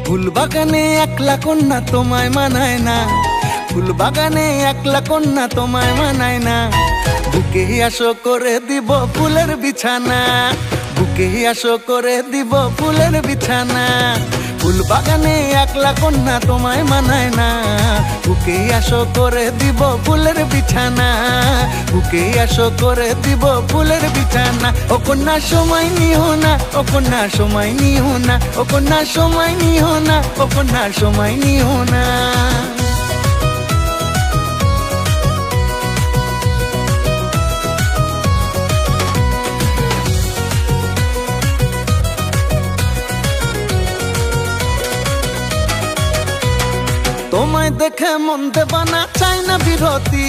ফুল বাগানে একলা কন্যা তোমায় মানায় না, ফুল বাগানে একলা কন্যা তোমায় মানায় না। বুকে আসো করে দিব ফুলের বিছানা, বুকে আসো করে দিব ফুলের বিছানা। ফুল বাগানে একলা কন্যা তোমায় মানায় না, বুকে আসো করে দিব ফুলের বিছানা, বুকে আসো করে দিব ফুলের বিছানা। ও কন্যা সময় নিও না, ও কন্যা সময় নিও না, ও কন্যা সময় নিও না, ও কন্যা সময় নিও না। তোমায় দেখে মন দেবা না, চাই না বিরতি,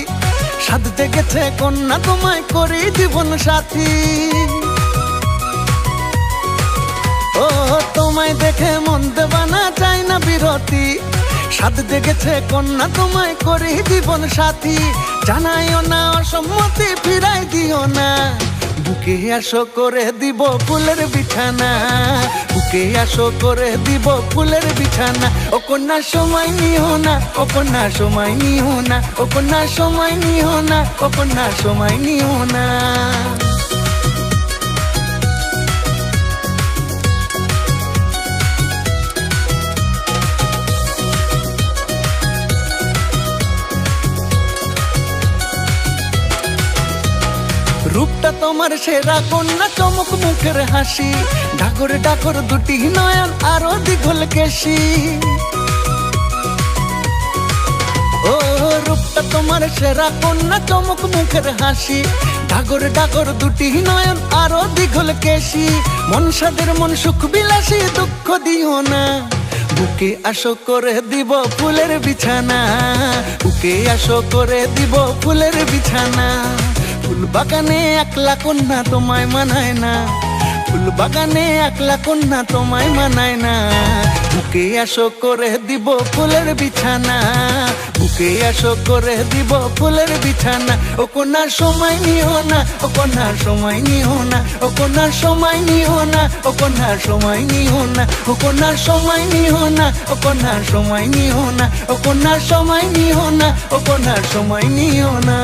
সাধ জেগেছে কন্যা তোমায় করি জীবন সাথী। ও তোমায় দেখে মন দেবা না, চাই না বিরতি, সাধ জেগেছে কন্যা তোমায় করি জীবন সাথী। জানাইও না অসম্মতি, ফিরাই দিও না, বুকে আসো করে দিব ফুলের বিছানা, বুকে আসো করে দিব ফুলের বিছানা। ও কন্যা সময় নিও না, ও কন্যা সময় নিও না, ও কন্যা সময় নিও না, ও কন্যা সময় নিও না। রূপটা তোমার সেরা কন্যা, চমক মুখের হাসি, ডাকর ডাকর দুটি নয়ন আরো দ্বিগুল কেশি। ও রূপটা তোমার সেরা কন্যা, চমক মুখের হাসি, ডাকর ডাকর দুটি নয়ন আরো দ্বিগুল কেশি। মন সাদের মন সুখ বিলাসী, দুঃখ দিও না, বুকে আসো করে দিব ফুলের বিছানা, বুকে আসো করে দিব ফুলের বিছানা। ফুল বাগানে একলা কন্যা তোমায় মানায় না, ফুল বাগানে একলা কন্যা তোমায় মানায় না। বুকে আসো করে দিব ফুলের বিছানা, বুকে আসো করে দিব ফুলের বিছানা। ও কন্যা সময় নিও না, ও কন্যা সময় নিও না, ও কন্যা সময় নিও না, ও কন্যা সময় নিও না, ও কন্যা সময় নিও না, ও কন্যা সময় নিও না, ও কন্যা সময় নিও না, ও কন্যা সময় নিও না।